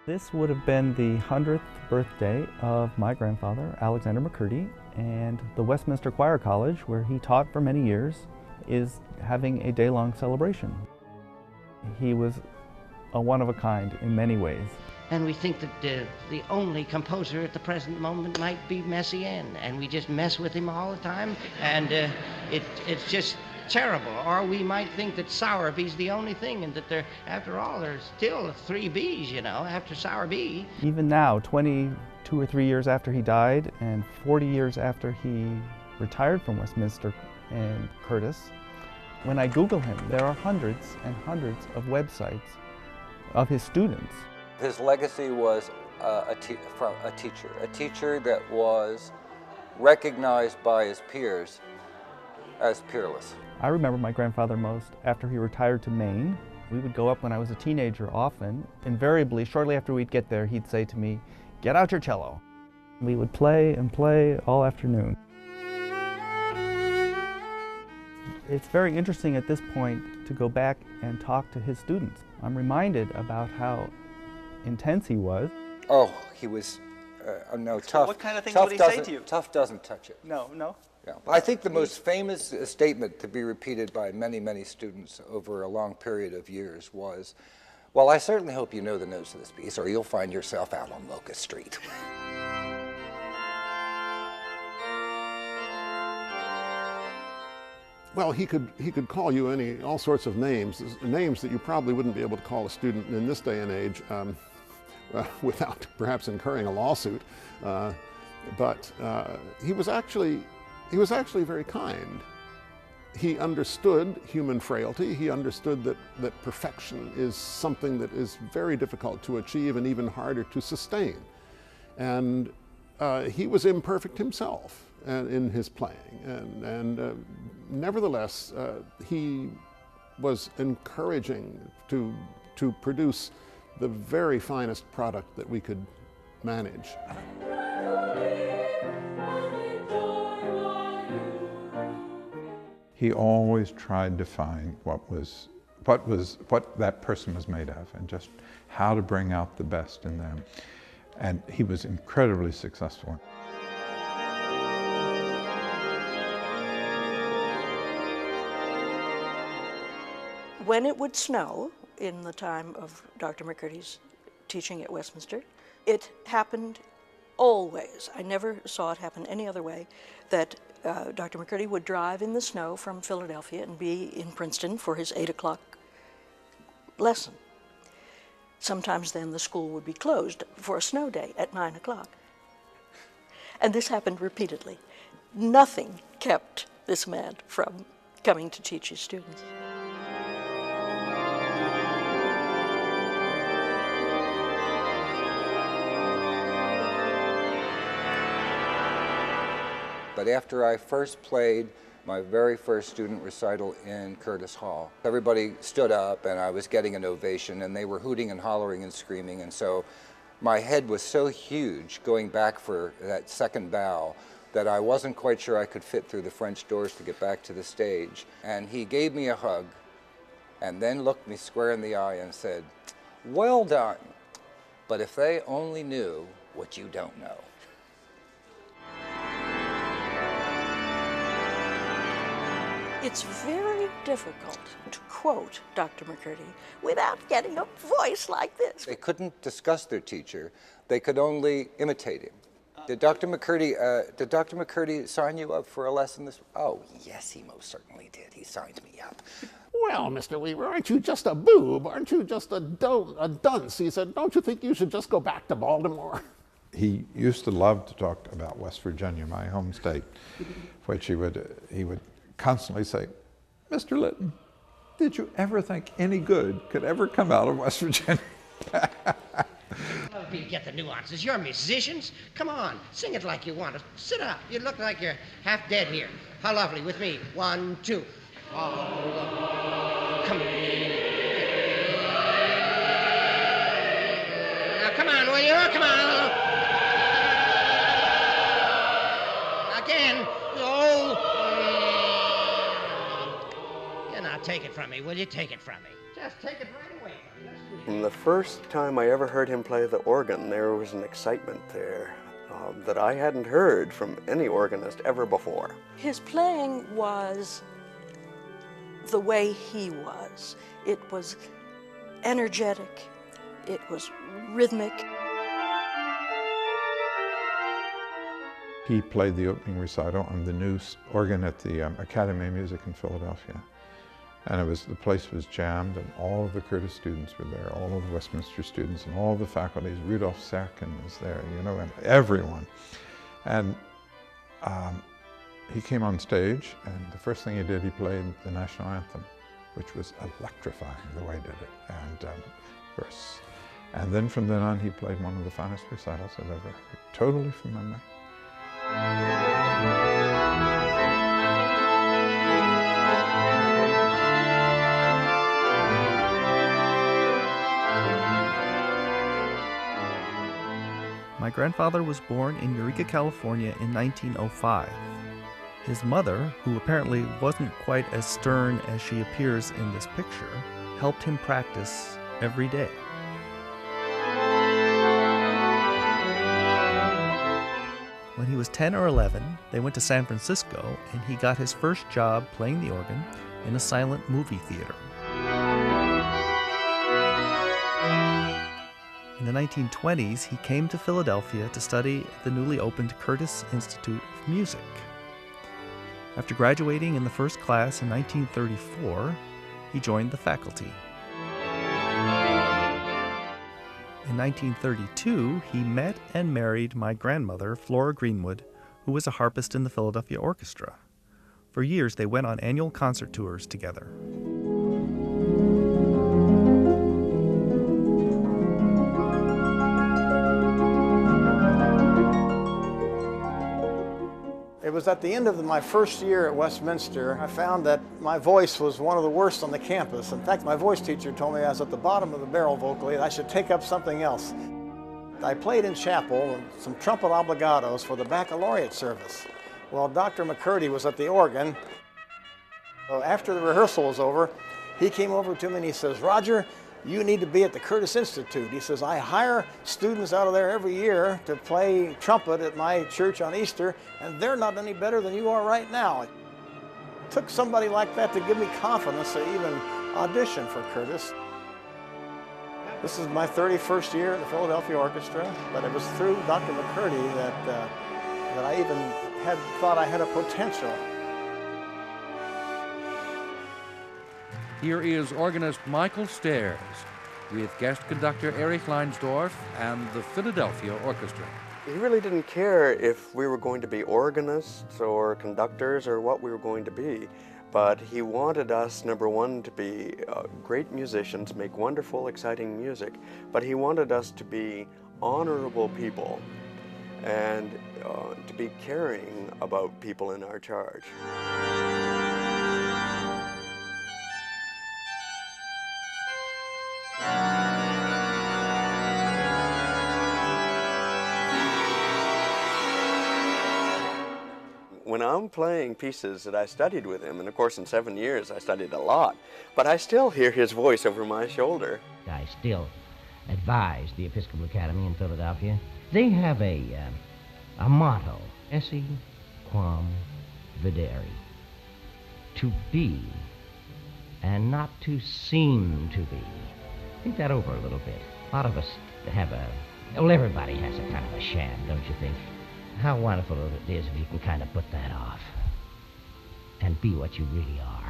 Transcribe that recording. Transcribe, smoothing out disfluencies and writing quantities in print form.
This would have been the 100th birthday of my grandfather, Alexander McCurdy, and the Westminster Choir College, where he taught for many years, is having a day-long celebration. He was a one-of-a-kind in many ways. And we think that the only composer at the present moment might be Messiaen, and we just mess with him all the time, and it's just terrible. Or we might think that Sowerby's the only thing, and that after all, there's still 3 B's, you know, after Sowerby. Even now, 22 or 3 years after he died, and 40 years after he retired from Westminster and Curtis, when I Google him, there are hundreds and hundreds of websites of his students. His legacy was a teacher that was recognized by his peers as peerless. I remember my grandfather most after he retired to Maine. We would go up when I was a teenager often. Invariably, shortly after we'd get there, he'd say to me, "Get out your cello." We would play and play all afternoon. It's very interesting at this point to go back and talk to his students. I'm reminded about how intense he was. Oh, he was, no, So tough. what kind of things tough would he say doesn't- to you? Tough doesn't touch it. No. Yeah. I think the most famous statement to be repeated by many, many students over a long period of years was, "Well, I certainly hope you know the notes of this piece, or you'll find yourself out on Locust Street." Well, he could call you all sorts of names that you probably wouldn't be able to call a student in this day and age without perhaps incurring a lawsuit. But he was actually very kind. He understood human frailty. He understood that perfection is something that is very difficult to achieve and even harder to sustain. And he was imperfect himself in his playing, and nevertheless, he was encouraging to produce the very finest product that we could manage. He always tried to find what that person was made of, and just how to bring out the best in them. And he was incredibly successful. When it would snow in the time of Dr. McCurdy's teaching at Westminster, it happened always. I never saw it happen any other way, that Dr. McCurdy would drive in the snow from Philadelphia and be in Princeton for his 8 o'clock lesson. Sometimes then the school would be closed for a snow day at 9 o'clock. And this happened repeatedly. Nothing kept this man from coming to teach his students. But after I first played my very first student recital in Curtis Hall, everybody stood up and I was getting an ovation, and they were hooting and hollering and screaming, and so my head was so huge going back for that second bow that I wasn't quite sure I could fit through the French doors to get back to the stage. And he gave me a hug and then looked me square in the eye and said, "Well done, but if they only knew what you don't know." It's very difficult to quote Dr. McCurdy without getting a voice like this. They couldn't discuss their teacher. They could only imitate him. Did Dr. McCurdy sign you up for a lesson this? Oh, yes, he most certainly did. He signed me up. "Well, Mr. Weaver, aren't you just a boob? Aren't you just a dunce?" He said, "Don't you think you should just go back to Baltimore?" He used to love to talk about West Virginia, my home state, which he would constantly say, "Mr. Litton, did you ever think any good could ever come out of West Virginia?" You get the nuances. You're musicians. Come on, sing it like you want to. Sit up. You look like you're half dead here. How lovely. With me. 1, 2. Oh, come on. Now, come on, will you? Come on. Again. Oh. Now, take it from me, will you? Take it from me. Just take it right away. From the first time I ever heard him play the organ, there was an excitement there that I hadn't heard from any organist ever before. His playing was the way he was. It was energetic. It was rhythmic. He played the opening recital on the new organ at the Academy of Music in Philadelphia. And the place was jammed, and all of the Curtis students were there, all of the Westminster students, and all of the faculties. Rudolf Serkin was there, you know, and everyone. And he came on stage, and the first thing he did, he played the national anthem, which was electrifying the way he did it. And then from then on, he played one of the finest recitals I've ever heard, totally from memory. My grandfather was born in Eureka, California in 1905. His mother, who apparently wasn't quite as stern as she appears in this picture, helped him practice every day. When he was 10 or 11, they went to San Francisco, and he got his first job playing the organ in a silent movie theater. In the 1920s, he came to Philadelphia to study at the newly opened Curtis Institute of Music. After graduating in the first class in 1934, he joined the faculty. In 1932, he met and married my grandmother, Flora Greenwood, who was a harpist in the Philadelphia Orchestra. For years, they went on annual concert tours together. It was at the end of my first year at Westminster, I found that my voice was one of the worst on the campus. In fact, my voice teacher told me I was at the bottom of the barrel vocally and I should take up something else. I played in chapel some trumpet obligatos for the baccalaureate service. Well, Dr. McCurdy was at the organ. So after the rehearsal was over, he came over to me and he says, "Roger, you need to be at the Curtis Institute." He says, "I hire students out of there every year to play trumpet at my church on Easter, and they're not any better than you are right now." It took somebody like that to give me confidence to even audition for Curtis. This is my 31st year at the Philadelphia Orchestra, but it was through Dr. McCurdy that I even thought I had a potential. Here is organist Michael Stairs with guest conductor Erich Leinsdorf and the Philadelphia Orchestra. He really didn't care if we were going to be organists or conductors or what we were going to be, but he wanted us, number one, to be great musicians, make wonderful, exciting music, but he wanted us to be honorable people and to be caring about people in our charge. When I'm playing pieces that I studied with him, and of course in 7 years I studied a lot, but I still hear his voice over my shoulder. I still advise the Episcopal Academy in Philadelphia. They have a motto, esse quam videri, to be and not to seem to be. Think that over a little bit. A lot of us have well, everybody has a kind of a sham, don't you think? How wonderful it is if you can kind of put that off and be what you really are.